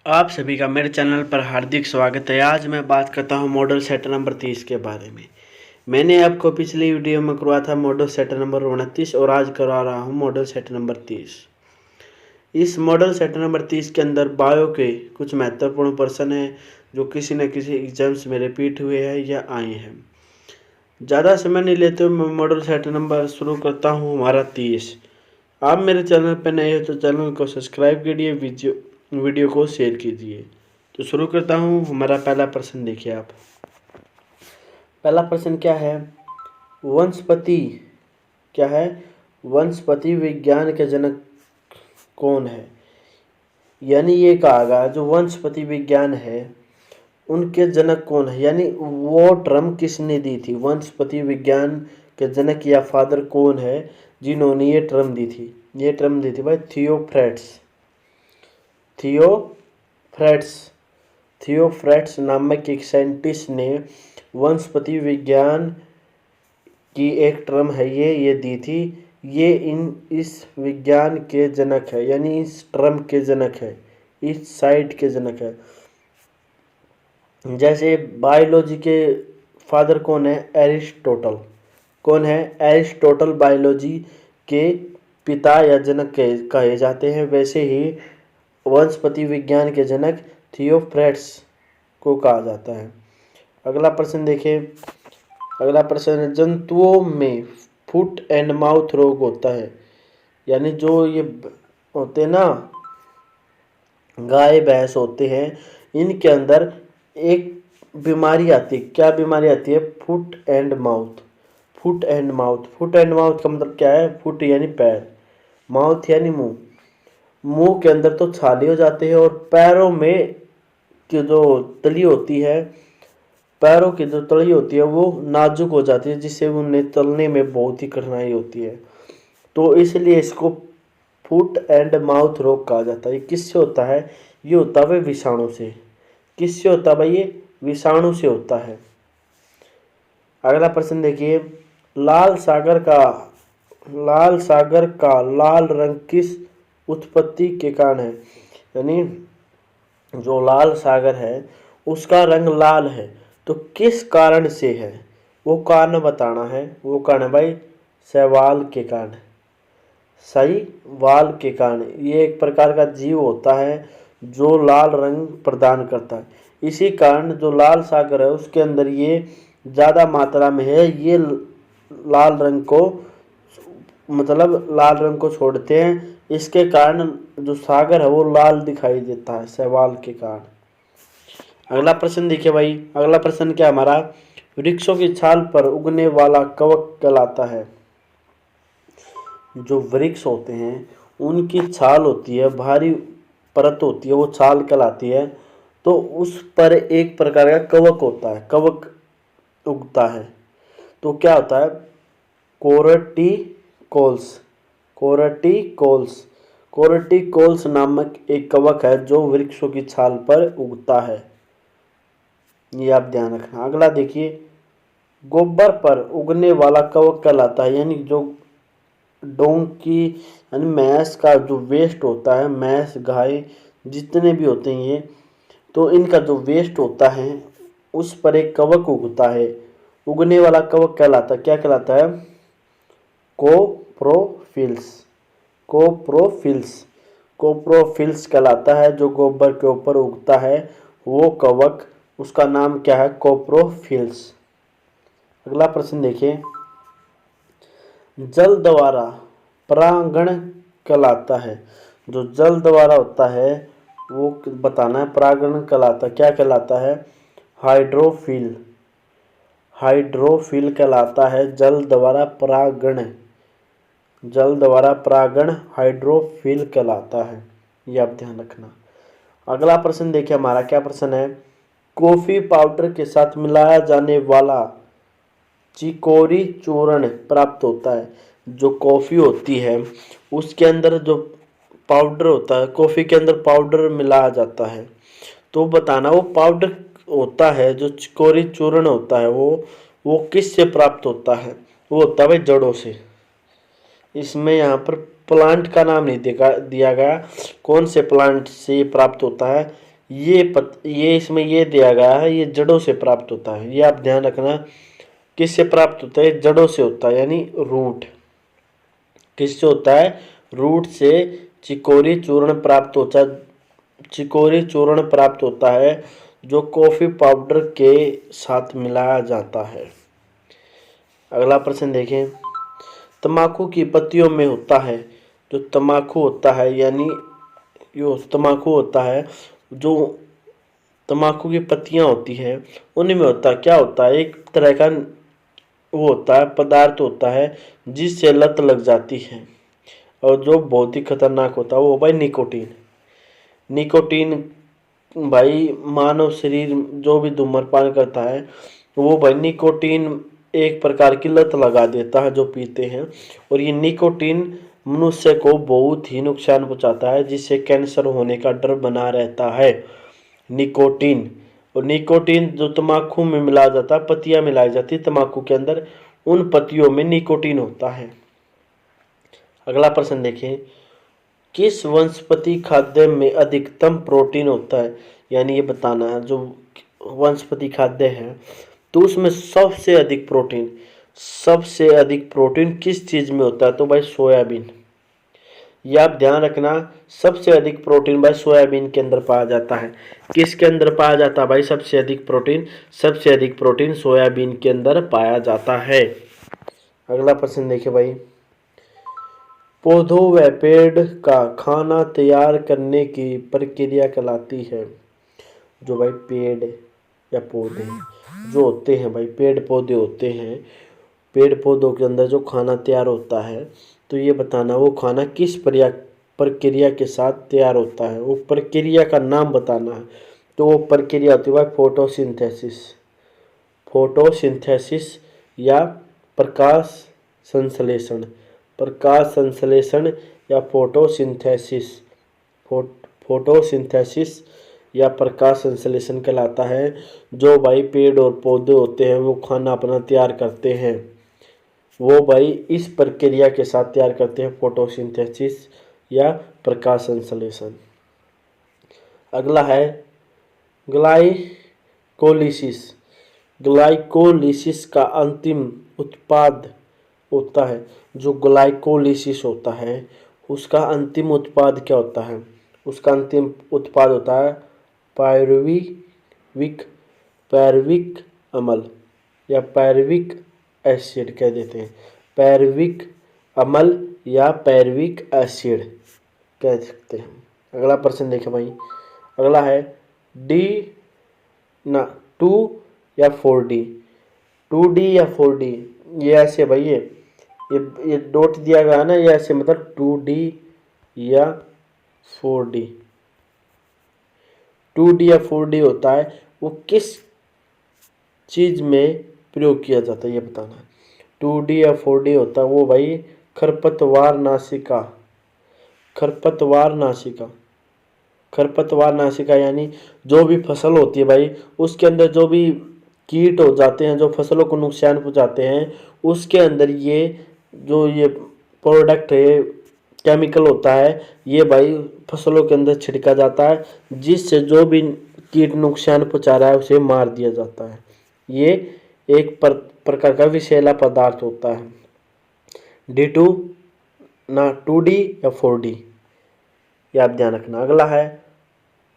आप सभी का मेरे चैनल पर हार्दिक स्वागत है। आज मैं बात करता हूं मॉडल सेट नंबर 30 के बारे में। मैंने आपको पिछली वीडियो में करवाया था मॉडल सेट नंबर 29 और आज करवा रहा हूं मॉडल सेट नंबर 30। इस मॉडल सेट नंबर 30 के अंदर बायो के कुछ महत्वपूर्ण प्रश्न हैं जो किसी न किसी एग्जाम्स में रिपीट हुए हैं या आए हैं। ज़्यादा समय नहीं लेते हुए मैं मॉडल सेट नंबर शुरू करता हूँ हमारा 30। आप मेरे चैनल पर नए हो तो चैनल को सब्सक्राइब कीजिए, वीडियो को शेयर कीजिए। तो शुरू करता हूँ। हमारा पहला प्रश्न देखिए आप। पहला प्रश्न क्या है? वनस्पति क्या है? वनस्पति विज्ञान के जनक कौन है? यानी ये कहा गया जो वनस्पति विज्ञान है उनके जनक कौन है, यानी वो टर्म किसने दी थी? वनस्पति विज्ञान के जनक या फादर कौन है जिन्होंने ये टर्म दी थी? ये टर्म दी थी भाई थियोफ्रेट्स नामक एक साइंटिस्ट ने वनस्पति विज्ञान की एक टर्म है ये दी थी। ये इस विज्ञान के जनक है, यानी इस टर्म के जनक है, इस साइट के जनक है। जैसे बायोलॉजी के फादर कौन है? एरिस्टोटल। कौन है? एरिस्टोटल बायोलॉजी के पिता या जनक कहे जाते हैं। वैसे ही वनस्पति विज्ञान के जनक थियोफ्रेट्स को कहा जाता है। अगला प्रश्न देखिए। अगला प्रश्न है, जंतुओं में फुट एंड माउथ रोग होता है, यानी जो ये होते ना गाय भैंस होते हैं इनके अंदर एक बीमारी आती है। क्या बीमारी आती है? फुट एंड माउथ का मतलब क्या है? फुट यानी पैर, माउथ यानी मुंह। मुंह के अंदर तो छाले हो जाते हैं और पैरों में की जो तली होती है, पैरों की जो तली होती है वो नाजुक हो जाती है, जिससे उन्हें चलने में बहुत ही कठिनाई होती है। तो इसलिए इसको फुट एंड माउथ रोग कहा जाता है। ये किससे होता है? ये होता है विषाणु से। किससे होता है भाई? ये विषाणु से होता है। अगला प्रश्न देखिए। लाल सागर का लाल रंग किस उत्पत्ति के कारण है? यानी जो लाल सागर है उसका रंग लाल है तो किस कारण से है? वो कारण बताना है। वो कारण भाई शैवाल के कारण, सही वाल के कारण। ये एक प्रकार का जीव होता है जो लाल रंग प्रदान करता है। इसी कारण जो लाल सागर है उसके अंदर ये ज़्यादा मात्रा में है। ये लाल रंग को छोड़ते हैं। इसके कारण जो सागर है वो लाल दिखाई देता है शैवाल के कारण। अगला प्रश्न देखिए भाई। अगला प्रश्न क्या हमारा? वृक्षों की छाल पर उगने वाला कवक कहलाता है। जो वृक्ष होते हैं उनकी छाल होती है, भारी परत होती है, वो छाल कहलाती है। तो उस पर एक प्रकार का कवक होता है, कवक उगता है। तो क्या होता है? कोरटिकोल्स नामक एक कवक है जो वृक्षों की छाल पर उगता है। ये आप ध्यान रखना। अगला देखिए। गोबर पर उगने वाला कवक कहलाता है, यानी जो डोंकी यानी भैंस का जो वेस्ट होता है, भैंस गाय जितने भी होते हैं ये, तो इनका जो वेस्ट होता है उस पर एक कवक उगता है। उगने वाला कवक कहलाता है, क्या कहलाता है? कोप्रोफिल्स कहलाता है। जो गोबर के ऊपर उगता है वो कवक, उसका नाम क्या है? कोप्रोफिल्स। अगला प्रश्न देखिए। जल द्वारा परागण कहलाता है। जो जल द्वारा होता है वो बताना है। परागण कहलाता, क्या कहलाता है? हाइड्रोफिल कहलाता है। जल द्वारा परागण हाइड्रोफिल कहलाता है। ये आप ध्यान रखना। अगला प्रश्न देखिए हमारा क्या प्रश्न है? कॉफी पाउडर के साथ मिलाया जाने वाला चिकोरी चूर्ण प्राप्त होता है। जो कॉफी होती है उसके अंदर जो पाउडर होता है, कॉफी के अंदर पाउडर मिलाया जाता है, तो बताना वो पाउडर होता है जो चिकोरी चूर्ण होता है वो किस से प्राप्त होता है? वो होता है जड़ों से। इसमें यहाँ पर प्लांट का नाम नहीं दिया गया कौन से प्लांट से प्राप्त होता है। ये इसमें ये दिया गया है, ये जड़ों से प्राप्त होता है। ये आप ध्यान रखना, किससे प्राप्त होता है? जड़ों से होता है, यानी रूट। किससे होता है? रूट से चिकोरी चूर्ण प्राप्त होता है। चिकोरी चूर्ण प्राप्त होता है जो कॉफी पाउडर के साथ मिलाया जाता है। अगला प्रश्न देखें, तंबाकू की पत्तियों में होता है, जो तंबाकू होता है, यानी जो तंबाकू होता है, जो तंबाकू की पत्तियां होती है उनमें होता है, क्या होता है? एक तरह का वो होता है, पदार्थ होता है जिससे लत लग जाती है और जो बहुत ही खतरनाक होता है, वो भाई निकोटीन। निकोटीन भाई मानव शरीर जो भी धूम्रपान करता है, वो भाई निकोटीन एक प्रकार की लत लगा देता है जो पीते हैं। और ये निकोटीन मनुष्य को बहुत ही नुकसान पहुंचाता है, जिससे कैंसर होने का डर बना रहता है। निकोटीन, और निकोटीन जो तंबाकू में मिलाया जाता है, पत्तियां मिलाई जाती है तंबाकू के अंदर, उन पत्तियों में निकोटीन होता है। अगला प्रश्न देखिए, किस वनस्पति खाद्य में अधिकतम प्रोटीन होता है? यानी ये बताना है, जो वनस्पति खाद्य है तो उसमें सबसे अधिक प्रोटीन किस चीज में होता है? तो भाई सोयाबीन। ये आप ध्यान रखना, सबसे अधिक प्रोटीन भाई सोयाबीन के अंदर पाया जाता है। किसके अंदर पाया जाता है भाई सबसे अधिक प्रोटीन? सबसे अधिक प्रोटीन सोयाबीन के अंदर पाया जाता है। अगला प्रश्न देखिए भाई, पौधों व पेड़ का खाना तैयार करने की प्रक्रिया कहलाती है। जो भाई पेड़ या पौधे जो होते हैं भाई, पेड़ पौधे होते हैं, पेड़ पौधों के अंदर जो खाना तैयार होता है, तो ये बताना वो खाना किस प्रक्रिया के साथ तैयार होता है, वो प्रक्रिया का नाम बताना है। तो वो प्रक्रिया होती है भाई फोटोसिंथेसिस। फोटोसिंथेसिस या प्रकाश संश्लेषण। प्रकाश संश्लेषण या फोटोसिंथेसिस। फोटोसिंथेसिस या प्रकाश संश्लेषण कहलाता है। जो भाई पेड़ और पौधे होते हैं वो खाना अपना तैयार करते हैं, वो भाई इस प्रक्रिया के साथ तैयार करते हैं, फोटोसिंथेसिस या प्रकाश संश्लेषण। अगला है ग्लाइकोलिसिस। ग्लाइकोलिसिस का अंतिम उत्पाद होता है, जो ग्लाइकोलिसिस होता है उसका अंतिम उत्पाद क्या होता है? उसका अंतिम उत्पाद होता है पैरविक अम्ल या पैरविक एसिड कह देते हैं। पैरविक अम्ल या पैरविक एसिड कह सकते हैं। अगला प्रश्न देखें भाई, अगला है टू या 4D। 2D या 4D, ये ऐसे भाई, ये डॉट दिया गया है ना, ये ऐसे मतलब 2D या 4D। 2D या 4D होता है, वो किस चीज में प्रयोग किया जाता है ये बताना है। 2D या 4D होता है वो भाई खरपतवार नाशिका, यानी जो भी फसल होती है भाई उसके अंदर जो भी कीट हो जाते हैं जो फसलों को नुकसान पहुंचाते हैं, उसके अंदर ये जो ये प्रोडक्ट है, केमिकल होता है, ये भाई फसलों के अंदर छिड़का जाता है, जिससे जो भी कीट नुकसान पहुंचा रहा है उसे मार दिया जाता है। ये एक प्रकार का विषैला पदार्थ होता है। D2 ना 2D या 4D, ये आप ध्यान रखना। अगला है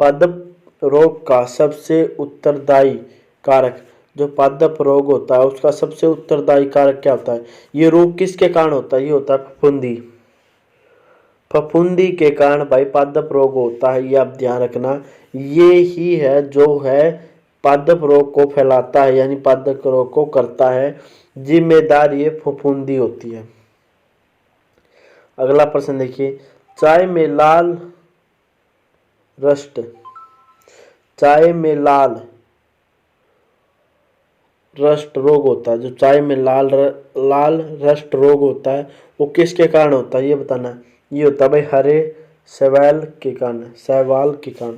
पादप रोग का सबसे उत्तरदायी कारक। जो पादप रोग होता है उसका सबसे उत्तरदायी कारक क्या होता है? ये रोग किसके कारण होता है? ये होता है फफूंदी के कारण भाई पादप रोग होता है। ये आप ध्यान रखना, ये ही है जो है पादप रोग को फैलाता है, यानी पादप रोग को करता है, जिम्मेदार ये फफूंदी होती है। अगला प्रश्न देखिए, चाय में लाल रस्ट रोग होता है। जो चाय में लाल रस्ट रोग होता है वो किसके कारण होता है ये बताना है। ये होता है भाई हरे शैवाल के कारण।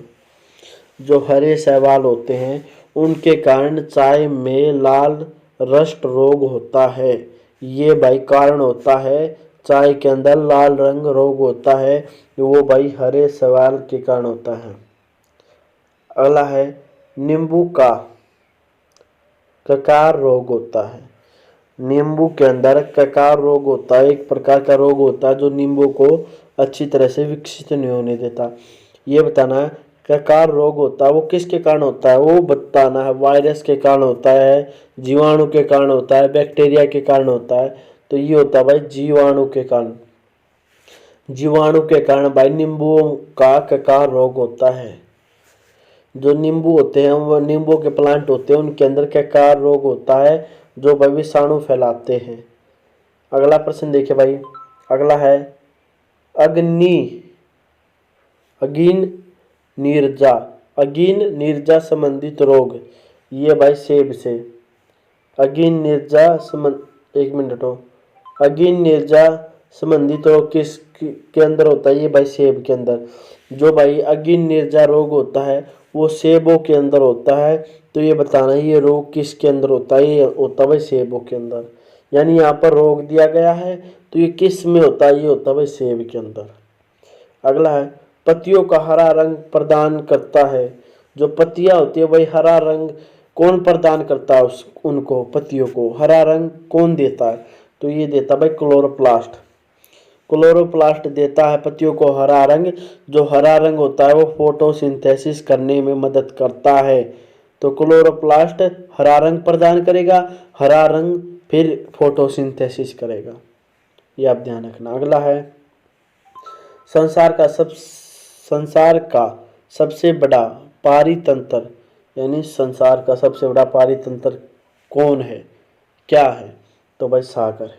जो हरे शैवाल होते हैं उनके कारण चाय में लाल रस्ट रोग होता है। ये भाई कारण होता है, चाय के अंदर लाल रंग रोग होता है, वो भाई हरे शैवाल के कारण होता है। अगला है नींबू का ककार रोग होता है। नींबू के अंदर ककार रोग होता है, एक प्रकार का रोग होता है जो नींबू को अच्छी तरह से विकसित नहीं होने देता। ये बताना है ककार रोग होता है वो किसके कारण होता है, वो बताना है। वायरस के कारण होता है, जीवाणु के कारण होता है, बैक्टीरिया के कारण होता है। तो ये होता है भाई जीवाणु के कारण। जीवाणु के कारण भाई नींबुओं का ककार रोग होता है। जो नींबू होते हैं वो नींबू के प्लांट होते हैं, उनके अंदर ककार रोग होता है जो भाई विषाणु फैलाते हैं। अगला प्रश्न देखिए भाई, अगला है अग्नि अगीन नीरजा। अगीन नीरजा संबंधित रोग, ये भाई सेब से। अगीन नीरजा संबंध एक मिनट हो, अगीन नीरजा संबंधित रोग किस के अंदर होता है, ये भाई सेब के अंदर। जो भाई अगीन नीरजा रोग होता है वो सेबों के अंदर होता है। तो ये बताना है ये रोग किसके अंदर होता है, ये होता है भाई सेबों के अंदर। यानी यहाँ पर रोग दिया गया है तो ये किस में होता है, ये होता है भाई सेब के अंदर। अगला है पत्तियों का हरा रंग प्रदान करता है। जो पत्तियां होती है भाई हरा रंग कौन प्रदान करता है, उनको पत्तियों को हरा रंग कौन देता है, तो ये देता है भाई क्लोरोप्लास्ट। क्लोरोप्लास्ट देता है पत्तियों को हरा रंग। जो हरा रंग होता है वो फोटोसिंथेसिस करने में मदद करता है। तो क्लोरोप्लास्ट हरा रंग प्रदान करेगा, हरा रंग फिर फोटोसिंथेसिस करेगा, ये आप ध्यान रखना। अगला है संसार का सबसे बड़ा पारितंत्र, यानी संसार का सबसे बड़ा पारितंत्र कौन है, क्या है, तो भाई सागर।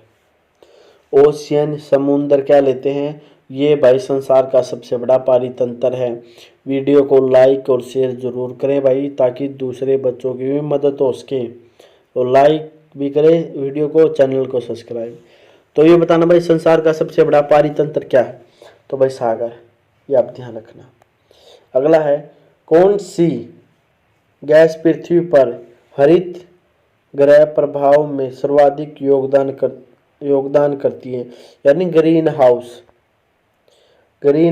ओशियन समुद्र क्या लेते हैं, ये भाई संसार का सबसे बड़ा पारितंत्र है। वीडियो को लाइक और शेयर जरूर करें भाई, ताकि दूसरे बच्चों की भी मदद हो सके। और लाइक भी करें वीडियो को, चैनल को सब्सक्राइब। तो ये बताना भाई संसार का सबसे बड़ा पारितंत्र क्या है, तो भाई सागर, ये आप ध्यान रखना। अगला है कौन सी गैस पृथ्वी पर हरित ग्रह प्रभाव में सर्वाधिक योगदान करती है, यानी ग्रीन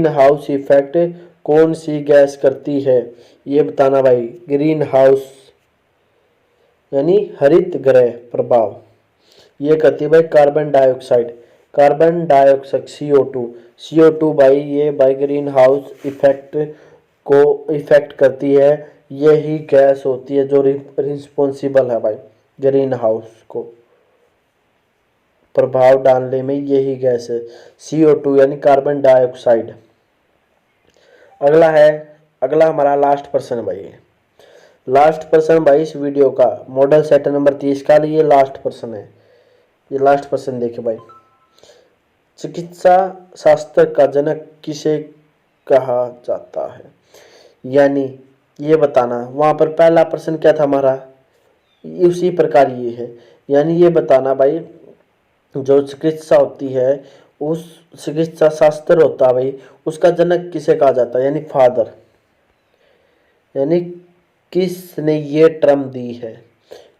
हाउस इफेक्ट कौन सी गैस करती है, ये बताना भाई। ग्रीन हाउस यानी हरित ग्रह प्रभाव ये करती है भाई कार्बन डाइऑक्साइड। CO2 भाई ये भाई ग्रीन हाउस इफेक्ट को इफेक्ट करती है। यही गैस होती है जो रिस्पॉन्सिबल है भाई ग्रीन हाउस को प्रभाव डालने में, यही गैस है CO2 यानी कार्बन डाइऑक्साइड। अगला हमारा लास्ट प्रश्न भाई, लास्ट प्रश्न भाई इस वीडियो का मॉडल सेट नंबर 30 का लिए लास्ट प्रश्न है। ये लास्ट प्रश्न देखिए भाई, चिकित्सा शास्त्र का जनक किसे कहा जाता है, यानी ये बताना। वहां पर पहला प्रश्न क्या था हमारा, उसी प्रकार ये है। यानी ये बताना भाई जो चिकित्सा होती है, उस चिकित्सा शास्त्र होता है भाई, उसका जनक किसे कहा जाता है, यानी फादर। यानी किसने ये टर्म दी है,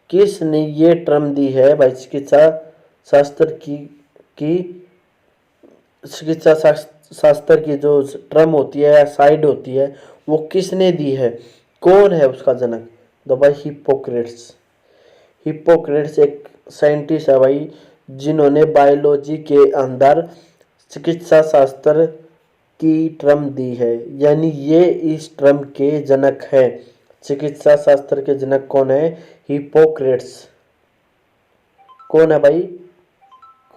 किसने ये टर्म दी है भाई चिकित्सा शास्त्र की चिकित्सा शास्त्र की जो टर्म होती है या साइड होती है वो किसने दी है, कौन है उसका जनक, तो भाई हिप्पोक्रेट्स एक साइंटिस्ट है भाई जिन्होंने बायोलॉजी के अंदर चिकित्सा शास्त्र की टर्म दी है। यानी ये इस टर्म के जनक है। चिकित्सा शास्त्र के जनक कौन है, हिप्पोक्रेट्स। कौन है भाई,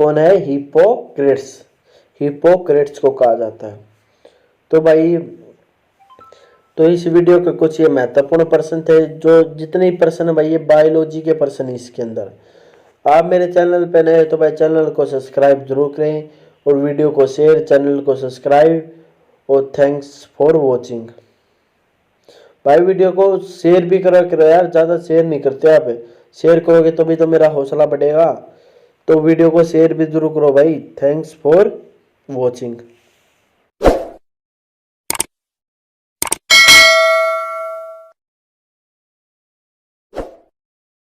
कौन है, हिप्पोक्रेट्स को कहा जाता है। तो भाई तो इस वीडियो के कुछ ये महत्वपूर्ण प्रश्न थे, जो जितने प्रश्न भाई ये बायोलॉजी के प्रश्न इसके अंदर। आप मेरे चैनल पे नए तो भाई चैनल को सब्सक्राइब जरूर करें और वीडियो को शेयर, चैनल को सब्सक्राइब, और थैंक्स फॉर वॉचिंग। भाई वीडियो को शेयर भी करो यार, ज़्यादा शेयर नहीं करते आप, शेयर करोगे तो भी तो मेरा हौसला बढ़ेगा। तो वीडियो को शेयर भी जरूर करो भाई। Thanks for watching.